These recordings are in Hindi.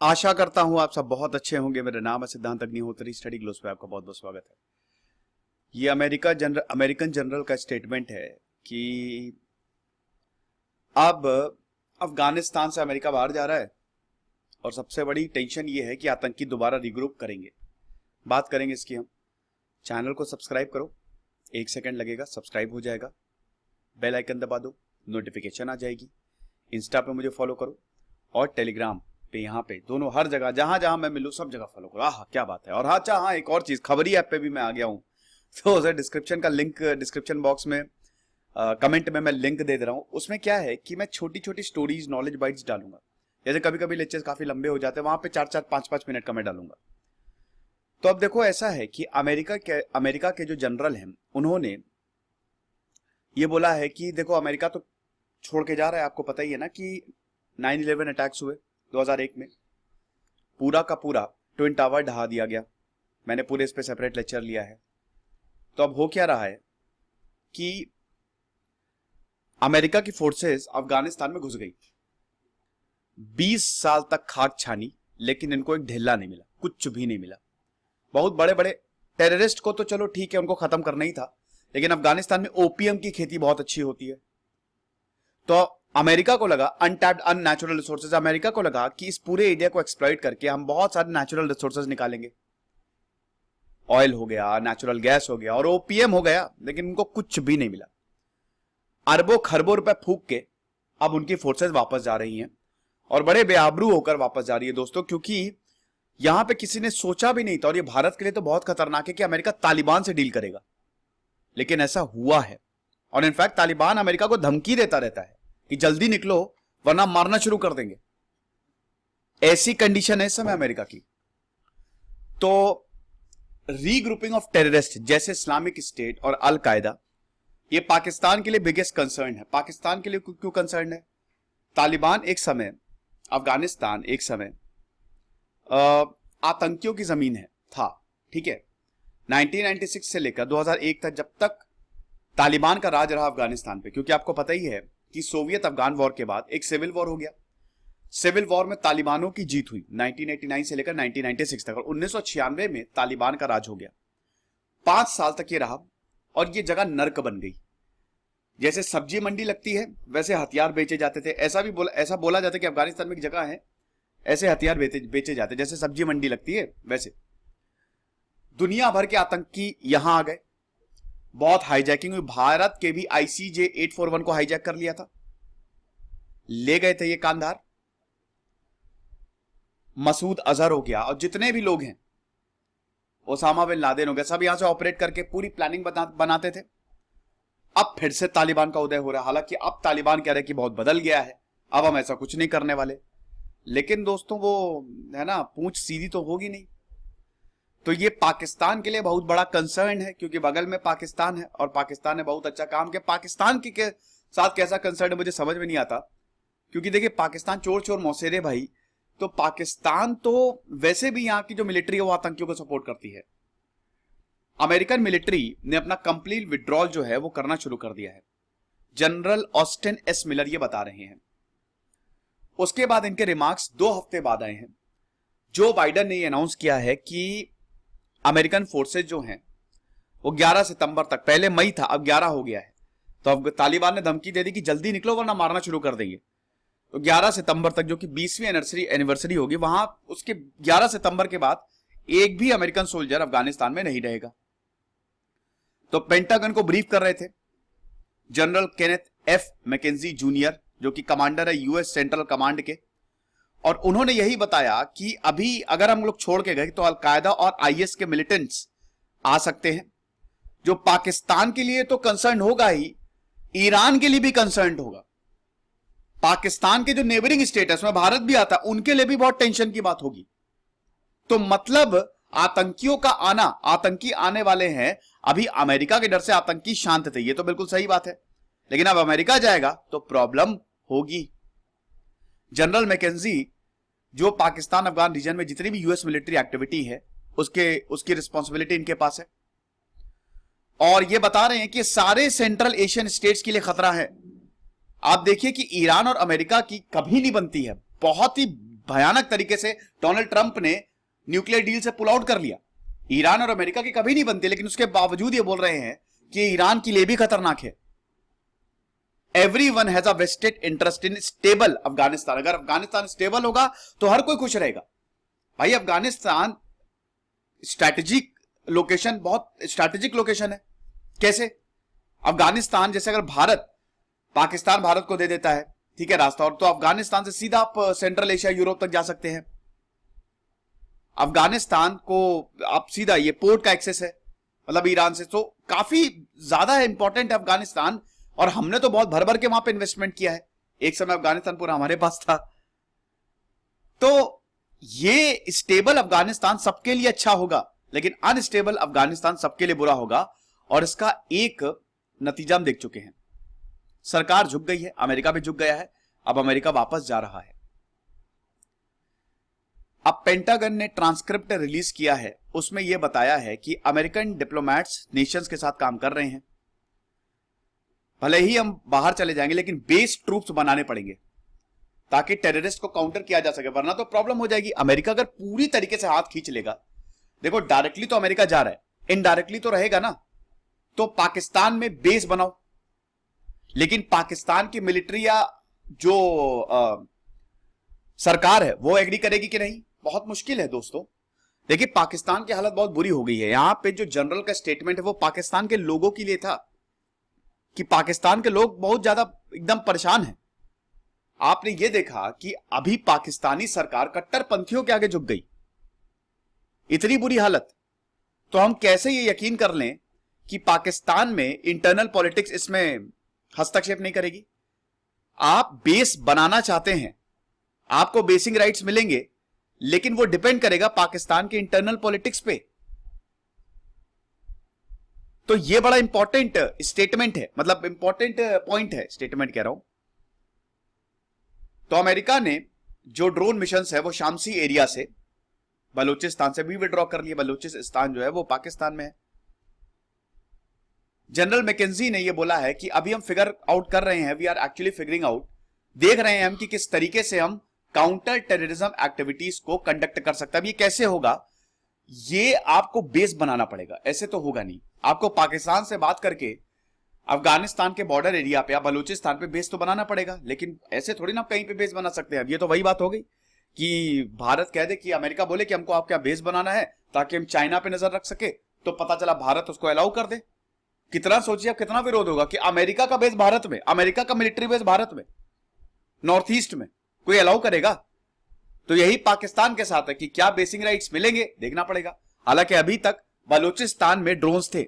आशा करता हूं आप सब बहुत अच्छे होंगे। मेरा नाम है सिद्धांत अग्निहोत्री। स्टडी ग्लोस पे आपका बहुत बहुत स्वागत है। ये अमेरिकन जनरल का स्टेटमेंट है कि अब अफगानिस्तान से अमेरिका बाहर जा रहा है और सबसे बड़ी टेंशन ये है कि आतंकी दोबारा रिग्रुप करेंगे। बात करेंगे इसकी हम। चैनल को सब्सक्राइब करो, 1 सेकंड लगेगा, सब्सक्राइब हो जाएगा। बेल आइकन दबा दो, नोटिफिकेशन आ जाएगी। इंस्टा पे मुझे फॉलो करो और टेलीग्राम पे, यहाँ पे दोनों हर जगह जहां जहां मैं मिलूं सब जगह फॉलो करो। आह क्या बात है। और हाँ एक और चीज, खबरी ऐप पे भी मैं आ गया हूँ। तो उसे डिस्क्रिप्शन का लिंक डिस्क्रिप्शन बॉक्स में कमेंट में मैं लिंक दे रहा हूँ। उसमें क्या है कि मैं छोटी छोटी स्टोरीज, नॉलेज बाइट्स डालूंगा। जैसे कभी कभी लेक्चर्स काफी लंबे हो जाते हैं, वहां पे 4-4, 5-5 मिनट का मैं डालूंगा। तो अब देखो, ऐसा है कि अमेरिका के जो जनरल हैं उन्होंने ये बोला है कि देखो अमेरिका तो छोड़ के जा रहा है। आपको पता ही है ना कि 9/11 अटैक्स हुए 2001 में, पूरा का पूरा ट्विन टावर ढहा दिया गया। मैंने पूरे इस पे सेपरेट लेक्चर लिया है। तो अब हो क्या रहा है कि अमेरिका की फोर्सेस अफगानिस्तान में घुस गई। 20 साल तक खाक छानी, लेकिन इनको एक ढेला नहीं मिला, कुछ भी नहीं मिला। बहुत बड़े बड़े टेररिस्ट को तो चलो ठीक है, उनको खत्म करना ही था, लेकिन अफगानिस्तान में ओपीएम की खेती बहुत अच्छी होती है। तो अमेरिका को लगा अनटैप्ड अननेचुरल रिसोर्सेज, अमेरिका को लगा कि इस पूरे एरिया को एक्सप्लॉइट करके हम बहुत सारे नेचुरल रिसोर्सेज निकालेंगे। ऑयल हो गया, नेचुरल गैस हो गया और ओपीएम हो गया, लेकिन उनको कुछ भी नहीं मिला। अरबों खरबों रुपए फूक के अब उनकी फोर्सेज वापस जा रही हैं और बड़े बेआबरू होकर वापस जा रही है दोस्तों, क्योंकि यहां पे किसी ने सोचा भी नहीं था। और ये भारत के लिए तो बहुत खतरनाक है कि अमेरिका तालिबान से डील करेगा, लेकिन ऐसा हुआ है। और इनफैक्ट तालिबान अमेरिका को धमकी देता रहता है कि जल्दी निकलो वरना मारना शुरू कर देंगे। ऐसी कंडीशन है इस समय अमेरिका की। तो रीग्रुपिंग ऑफ टेररिस्ट जैसे इस्लामिक स्टेट और अल कायदा, ये पाकिस्तान के लिए बिगेस्ट कंसर्न है। पाकिस्तान के लिए क्यों कंसर्न है? तालिबान एक समय, अफगानिस्तान एक समय आतंकियों की जमीन था, ठीक है। 1996 से लेकर 2001 तक, जब तक तालिबान का राज रहा अफगानिस्तान पे, क्योंकि आपको पता ही है कि सोवियत अफगान वॉर के बाद एक सिविल वॉर हो गया। सिविल वॉर में तालिबानों की जीत हुई 1989 से लेकर 1996 तक, और 1996 में तालिबान का राज हो गया। 5 साल तक ये रहा और ये जगह नर्क बन गई। जैसे सब्जी मंडी लगती है वैसे हथियार बेचे जाते थे। ऐसा बोला जाता है कि अफगानिस्तान में एक जगह है, ऐसे हथियार बेचे जाते, जैसे सब्जी मंडी लगती है वैसे। दुनिया भर के आतंकी यहां आ गए, बहुत हाईजैकिंग हुई। भारत के भी ICJ 841 को हाईजैक कर लिया था, ले गए थे ये कांधार। मसूद अजहर हो गया और जितने भी लोग हैं, ओसामा बिन लादेन हो गया, सब यहां से ऑपरेट करके पूरी प्लानिंग बनाते थे। अब फिर से तालिबान का उदय हो रहा है। हालांकि अब तालिबान कह रहे कि बहुत बदल गया है, अब हम ऐसा कुछ नहीं करने वाले। लेकिन दोस्तों वो है ना, पूंछ सीधी तो होगी नहीं। तो ये पाकिस्तान के लिए बहुत बड़ा कंसर्न है, क्योंकि बगल में पाकिस्तान है और पाकिस्तान ने बहुत अच्छा काम किया। पाकिस्तान के साथ कैसा कंसर्न है मुझे समझ में नहीं आता, क्योंकि देखिए पाकिस्तान चोर चोर मौसेरे भाई। तो पाकिस्तान तो वैसे भी यहाँ की जो मिलिट्री है वो आतंकियों को सपोर्ट करती है। अमेरिकन मिलिट्री ने अपना कंप्लीट विड्रॉल जो है वो करना शुरू कर दिया है। जनरल ऑस्टिन एस मिलर ये बता रहे हैं। उसके बाद इनके रिमार्क्स 2 हफ्ते बाद आए हैं। जो बाइडेन ने अनाउंस किया है कि अमेरिकन फोर्सेज जो हैं वो 11 सितंबर तक, पहले मई था अब 11 हो गया है, तो अब तालिबान ने धमकी दे दी कि जल्दी निकलो वरना मारना शुरू कर देंगे। तो 11 सितंबर तक, जो कि 20वीं एनिवर्सरी होगी, वहां उसके 11 सितंबर के बाद एक भी अमेरिकन सोल्जर अफगानिस्तान में नहीं रहेगा। तो पेंटागन को ब्रीफ कर रहे थे general Kenneth F McKenzie junior, जो कि कमांडर है यूएस सेंट्रल कमांड के, और उन्होंने यही बताया कि अभी अगर हम लोग छोड़ के गए तो अलकायदा और IS के मिलिटेंट्स आ सकते हैं, जो पाकिस्तान के लिए तो कंसर्न होगा ही, ईरान के लिए भी कंसर्न होगा। पाकिस्तान के जो नेबरिंग स्टेट है उसमें भारत भी आता है, उनके लिए भी बहुत टेंशन की बात होगी। तो मतलब आतंकियों का आना, आतंकी आने वाले हैं। अभी अमेरिका के डर से आतंकी शांत थे, ये तो बिल्कुल सही बात है, लेकिन अब अमेरिका जाएगा तो प्रॉब्लम होगी। जनरल मैकेंजी, जो पाकिस्तान अफगान रीजन में जितनी भी यूएस मिलिट्री एक्टिविटी है उसकी रिस्पॉन्सिबिलिटी इनके पास है, और ये बता रहे हैं कि सारे सेंट्रल एशियन स्टेट्स के लिए खतरा है। आप देखिए कि ईरान और अमेरिका की कभी नहीं बनती है, बहुत ही भयानक तरीके से डोनाल्ड ट्रंप ने न्यूक्लियर डील से पुल आउट कर लिया। ईरान और अमेरिका की कभी नहीं बनती, लेकिन उसके बावजूद ये बोल रहे हैं कि ईरान के लिए भी खतरनाक है। Everyone has a vested interest in stable Afghanistan. अगर अफगानिस्तान स्टेबल होगा तो हर कोई खुश रहेगा। भाई अफगानिस्तान स्ट्रैटेजिक लोकेशन, बहुत स्ट्रैटेजिक लोकेशन है। कैसे? अफगानिस्तान जैसे अगर पाकिस्तान भारत को दे देता है, ठीक है, रास्ता, और तो अफगानिस्तान से सीधा आप सेंट्रल एशिया, यूरोप तक जा सकते हैं। अफगानिस्तान को आप सीधा ये पोर्ट का एक्सेस है, मतलब ईरान से, तो काफी ज्यादा है, इंपॉर्टेंट है अफगानिस्तान। और हमने तो बहुत भर भर के वहां पे इन्वेस्टमेंट किया है। एक समय अफगानिस्तान पूरा हमारे पास था। तो ये स्टेबल अफगानिस्तान सबके लिए अच्छा होगा, लेकिन अनस्टेबल अफगानिस्तान सबके लिए बुरा होगा। और इसका एक नतीजा हम देख चुके हैं। सरकार झुक गई है, अमेरिका भी झुक गया है, अब अमेरिका वापस जा रहा है। अब पेंटागन ने ट्रांसक्रिप्ट रिलीज किया है, उसमें यह बताया है कि अमेरिकन डिप्लोमैट्स नेशंस के साथ काम कर रहे हैं। भले ही हम बाहर चले जाएंगे, लेकिन बेस ट्रूप्स बनाने पड़ेंगे ताकि टेररिस्ट को काउंटर किया जा सके, वरना तो प्रॉब्लम हो जाएगी। अमेरिका अगर पूरी तरीके से हाथ खींच लेगा, देखो डायरेक्टली तो अमेरिका जा रहा है, इनडायरेक्टली तो रहेगा ना। तो पाकिस्तान में बेस बनाओ, लेकिन पाकिस्तान की मिलिट्री या जो सरकार है वो एग्री करेगी कि नहीं, बहुत मुश्किल है दोस्तों। देखिए पाकिस्तान की हालत बहुत बुरी हो गई है। यहां पे जो जनरल का स्टेटमेंट है वो पाकिस्तान के लोगों के लिए था कि पाकिस्तान के लोग बहुत ज्यादा एकदम परेशान हैं। आपने ये देखा कि अभी पाकिस्तानी सरकार कट्टरपंथियों के आगे झुक गई, इतनी बुरी हालत। तो हम कैसे ये यकीन कर लें कि पाकिस्तान में इंटरनल पॉलिटिक्स इसमें हस्तक्षेप नहीं करेगी? आप बेस बनाना चाहते हैं, आपको बेसिक राइट्स मिलेंगे, लेकिन वो डिपेंड करेगा पाकिस्तान के इंटरनल पॉलिटिक्स पे। तो ये बड़ा इंपॉर्टेंट स्टेटमेंट है, मतलब इंपॉर्टेंट पॉइंट है, स्टेटमेंट कह रहा हूं। तो अमेरिका ने जो ड्रोन मिशन है वो शामसी एरिया से, बलूचिस्तान से भी विड्रॉ कर लिया। बलूचिस्तान जो है वो पाकिस्तान में है। जनरल मैकेंजी ने ये बोला है कि अभी हम फिगर आउट कर रहे हैं, we are actually figuring out, देख रहे हैं हम कि किस तरीके से हम काउंटर टेररिज्म एक्टिविटीज को कंडक्ट कर सकते हैं। अब ये कैसे होगा? ये आपको बेस बनाना पड़ेगा, ऐसे तो होगा नहीं। आपको पाकिस्तान से बात करके अफगानिस्तान के बॉर्डर एरिया पे या बलूचिस्तान पे बेस तो बनाना पड़ेगा, लेकिन ऐसे थोड़ी ना कहीं पे बेस बना सकते हैं। अब ये तो वही बात हो गई कि भारत कह दे कि अमेरिका बोले कि हमको आपका बेस बनाना है ताकि हम चाइना पे नजर रख सके, तो पता चला भारत उसको अलाउ कर दे। कितना सोचिए, कितना विरोध होगा कि अमेरिका का बेस भारत में, अमेरिका का मिलिट्री बेस भारत में, नॉर्थ ईस्ट में, कोई अलाउ करेगा? तो यही पाकिस्तान के साथ है कि क्या बेसिक राइट्स मिलेंगे, देखना पड़ेगा। हालांकि अभी तक बलूचिस्तान में ड्रोन्स थे,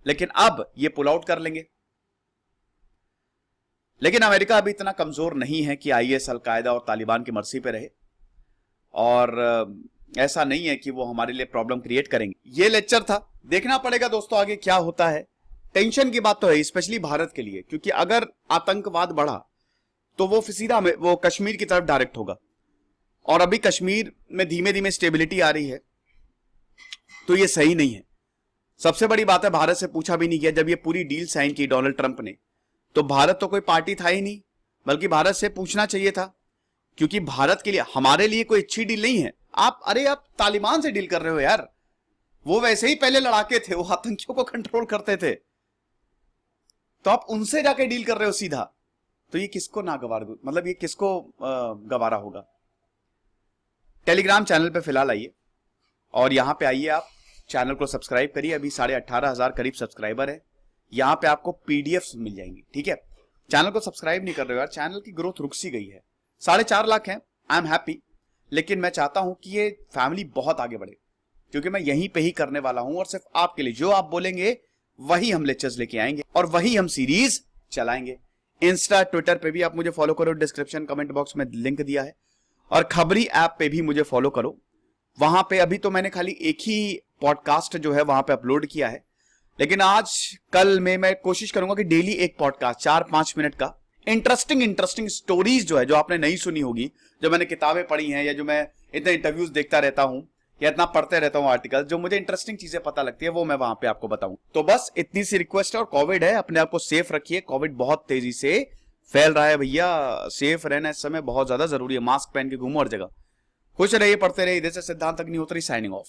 लेकिन अब ये पुल आउट कर लेंगे। लेकिन अमेरिका अभी इतना कमजोर नहीं है कि आईएस, अलकायदा और तालिबान की मर्जी पे रहे, और ऐसा नहीं है कि वो हमारे लिए प्रॉब्लम क्रिएट करेंगे। ये लेक्चर था, देखना पड़ेगा दोस्तों आगे क्या होता है। टेंशन की बात तो है, स्पेशली भारत के लिए, क्योंकि अगर आतंकवाद बढ़ा तो वो सीधा वो कश्मीर की तरफ डायरेक्ट होगा, और अभी कश्मीर में धीमे धीमे स्टेबिलिटी आ रही है, तो ये सही नहीं है। सबसे बड़ी बात है, भारत से पूछा भी नहीं गया। जब ये पूरी डील साइन की डोनाल्ड ट्रंप ने, तो भारत तो कोई पार्टी था ही नहीं, बल्कि भारत से पूछना चाहिए था, क्योंकि भारत के लिए, हमारे लिए कोई अच्छी डील नहीं है। आप तालिबान से डील कर रहे हो यार, वो वैसे ही पहले लड़ाके थे, वो आतंकियों को कंट्रोल करते थे, तो आप उनसे जाके डील कर रहे हो सीधा। तो ये किसको नागवार, मतलब ये किसको गवारा होगा? टेलीग्राम चैनल पे फिलहाल आइए, और यहां पे आइए, आप चैनल को सब्सक्राइब करिए। अभी 18,500 करीब सब्सक्राइबर है। यहां पे आपको पीडीएफ मिल जाएंगी, ठीक है? चैनल को सब्सक्राइब नहीं कर रहे हो यार, चैनल की ग्रोथ रुक सी गई है। 4.5 लाख है, आई एम हैप्पी, लेकिन मैं चाहता हूं कि ये फैमिली बहुत आगे बढ़े, क्योंकि मैं यहीं पे ही करने वाला हूं, और सिर्फ आपके लिए। जो आप बोलेंगे वही हम लेक्चर्स लेके आएंगे, और वही हम सीरीज चलाएंगे। इंस्टा, ट्विटर पे भी आप मुझे फॉलो करो, डिस्क्रिप्शन कमेंट बॉक्स में लिंक दिया है, और खबरी ऐप पे भी मुझे फॉलो करो। वहां पे अभी तो मैंने खाली एक ही पॉडकास्ट जो है वहां पे अपलोड किया है, लेकिन आज कल में मैं कोशिश करूंगा कि डेली एक पॉडकास्ट 4-5 मिनट का, इंटरेस्टिंग स्टोरीज जो है, जो आपने नहीं सुनी होगी, जो मैंने किताबें पढ़ी हैं, या जो मैं इतने इंटरव्यूज देखता रहता हूं, या इतना पढ़ते रहता हूं आर्टिकल, जो मुझे इंटरेस्टिंग चीजें पता लगती है, वो मैं वहां पे आपको बताऊं। तो बस इतनी सी रिक्वेस्ट है। और कोविड है, अपने आप को सेफ रखिए, कोविड बहुत तेजी से फैल रहा है भैया, सेफ रहना इस समय बहुत ज्यादा जरूरी है। मास्क पहन के घूमो हर जगह, खुश रहिए, पढ़ते रहिए। इधर से सिद्धांत अग्निहोत्री साइनिंग ऑफ।